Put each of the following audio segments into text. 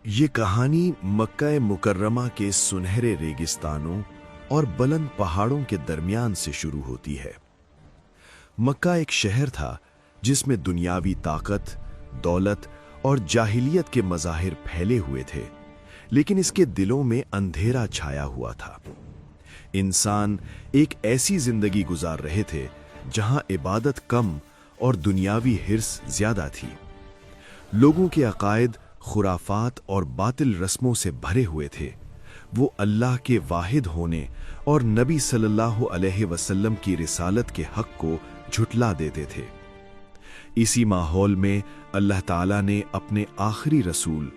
ये कहानी मक्का मुकर्रमा के सुनहरे रेगिस्तानों और बुलंद पहाड़ों के दरमियान से शुरू होती है। मक्का एक शहर था जिसमें दुनियावी ताकत, दौलत और जाहिलियत के मज़ाहिर फैले हुए थे, लेकिन इसके दिलों में अंधेरा छाया हुआ था। इंसान एक ऐसी जिंदगी गुजार रहे थे जहां इबादत कम और दुनियावी हिर्स ज्यादा थी। लोगों के अकायद, खुराफात और बातिल रस्मों से भरे हुए थे। वो अल्लाह के वाहिद होने और नबी सल्लल्लाहु अलैहि वसल्लम की रिसालत के हक को झुटला देते थे। इसी माहौल में अल्लाह ताला ने अपने आखिरी रसूल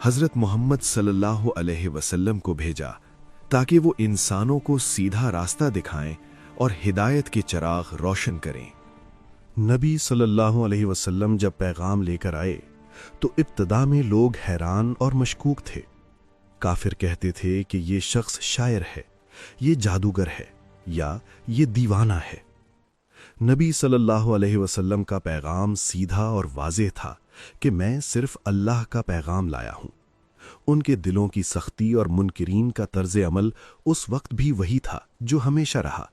हजरत मोहम्मद सल्लल्लाहु अलैहि वसल्लम को भेजा ताकि वो इंसानों को सीधा रास्ता दिखाएं और हिदायत के चिराग रोशन करें। नबी सल्लल्लाहु अलैहि वसल्लम जब पैगाम लेकर आए तो इब्तिदा में लोग हैरान और मशकूक थे। काफिर कहते थे कि ये शख्स शायर है, ये जादूगर है या ये दीवाना है। नबी सल्लल्लाहु अलैहि वसल्लम का पैगाम सीधा और वाज़ेह था कि मैं सिर्फ अल्लाह का पैगाम लाया हूं। उनके दिलों की सख्ती और मुनकिरीन का तर्ज अमल उस वक्त भी वही था जो हमेशा रहा।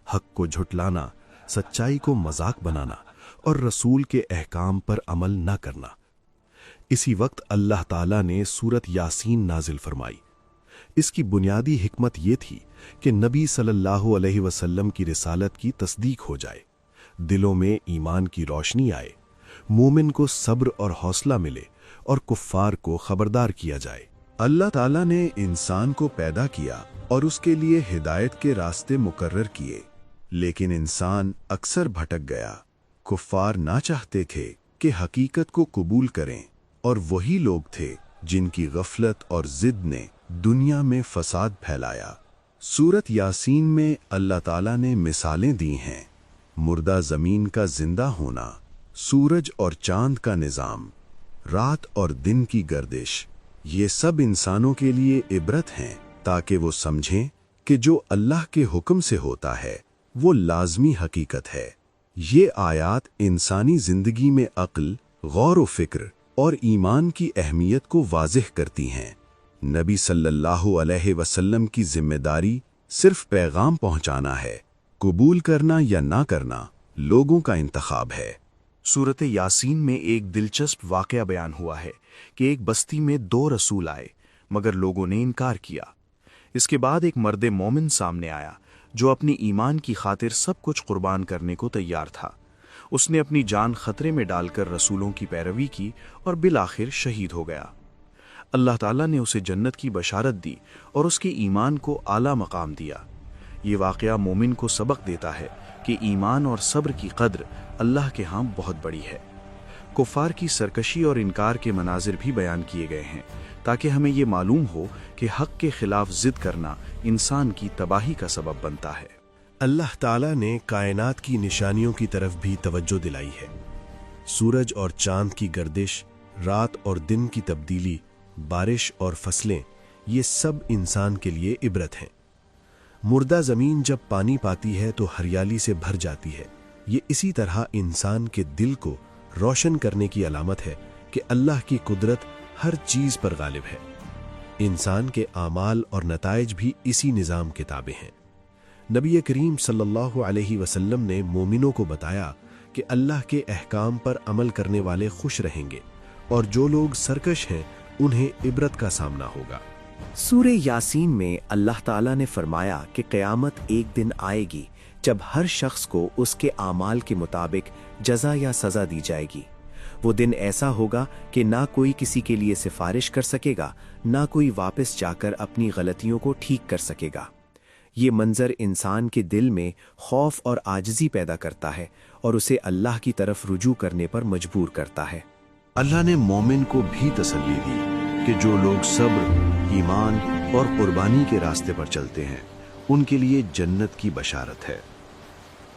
हक को झुटलाना, सच्चाई को मजाक बनाना और रसूल के अहकाम पर अमल न करना। इसी वक्त अल्लाह ताला ने सूरत यासीन नाजिल फरमाई। इसकी बुनियादी हिकमत ये थी कि नबी सल्लल्लाहु अलैहि वसल्लम की रिसालत की तस्दीक हो जाए, दिलों में ईमान की रोशनी आए, मोमिन को सब्र और हौसला मिले और कुफ्फार को खबरदार किया जाए। अल्लाह ताला ने इंसान को पैदा किया और उसके लिए हिदायत के रास्ते मुकर्रर किए, लेकिन इंसान अक्सर भटक गया। कुफ्फार ना चाहते थे कि हकीकत को कबूल करें, और वही लोग थे जिनकी गफलत और जिद ने दुनिया में फसाद फैलाया। सूरत यासीन में अल्लाह ताला ने मिसालें दी हैं। मुर्दा ज़मीन का जिंदा होना, सूरज और चांद का निज़ाम, रात और दिन की गर्दिश, ये सब इंसानों के लिए इबरत हैं ताकि वो समझें कि जो अल्लाह के हुक्म से होता है वो लाजमी हकीकत है। ये आयात इंसानी जिंदगी में अक्ल, गौर व फिक्र और ईमान की अहमियत को वाज़ेह करती हैं। नबी सल्लल्लाहु अलैहि वसल्लम की जिम्मेदारी सिर्फ पैगाम पहुंचाना है, कबूल करना या ना करना लोगों का इंतखाब है। सूरत यासीन में एक दिलचस्प वाक़या बयान हुआ है कि एक बस्ती में 2 रसूल आए, मगर लोगों ने इनकार किया। इसके बाद एक मर्द मोमिन सामने आया जो अपनी ईमान की खातिर सब कुछ कुर्बान करने को तैयार था। उसने अपनी जान खतरे में डालकर रसूलों की पैरवी की और बिलाखिर शहीद हो गया। अल्लाह ताला ने उसे जन्नत की बशारत दी और उसके ईमान को आला मकाम दिया। ये वाक़या मोमिन को सबक देता है कि ईमान और सब्र की कद्र अल्लाह के यहाँ बहुत बड़ी है। कुफ़ार की सरकशी और इनकार के मनाजिर भी बयान किए गए हैं ताकि हमें ये मालूम हो कि हक़ के खिलाफ जिद करना इंसान की तबाही का सबब बनता है। अल्लाह ताला ने कायनात की निशानियों की तरफ भी तवज्जो दिलाई है। सूरज और चांद की गर्दिश, रात और दिन की तब्दीली, बारिश और फसलें, ये सब इंसान के लिए इबरत हैं। मुर्दा ज़मीन जब पानी पाती है तो हरियाली से भर जाती है। ये इसी तरह इंसान के दिल को रोशन करने की अलामत है कि अल्लाह की कुदरत हर चीज़ पर गालिब है। इंसान के आमाल और नताइज भी इसी निज़ाम के ताबे हैं। नबी करीम सल्लल्लाहु अलैहि वसल्लम ने मोमिनों को बताया कि अल्लाह के अहकाम पर अमल करने वाले खुश रहेंगे और जो लोग सरकश हैं उन्हें इबरत का सामना होगा। सूरे यासीन में अल्लाह ताला ने फरमाया कि क़यामत एक दिन आएगी जब हर शख्स को उसके आमाल के मुताबिक जज़ा या सज़ा दी जाएगी। वो दिन ऐसा होगा कि ना कोई किसी के लिए सिफारिश कर सकेगा, ना कोई वापस जाकर अपनी गलतियों को ठीक कर सकेगा। ये मंजर इंसान के दिल में खौफ और आजिज़ी पैदा करता है और उसे अल्लाह की तरफ रुजू करने पर मजबूर करता है। अल्लाह ने मोमिन को भी तसल्ली दी कि जो लोग सब्र, ईमान और कुर्बानी के रास्ते पर चलते हैं उनके लिए जन्नत की बशारत है।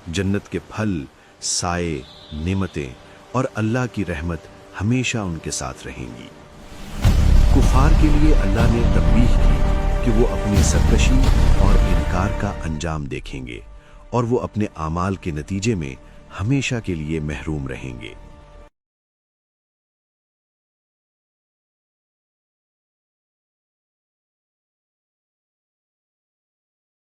जन्नत के फल, साए, नेमतें और अल्लाह की रहमत हमेशा उनके साथ रहेंगी। कुफार के लिए अल्लाह ने तंबीह की कि वो अपनी सरकशी और इनकार का अंजाम देखेंगे और वो अपने आमाल के नतीजे में हमेशा के लिए महरूम रहेंगे।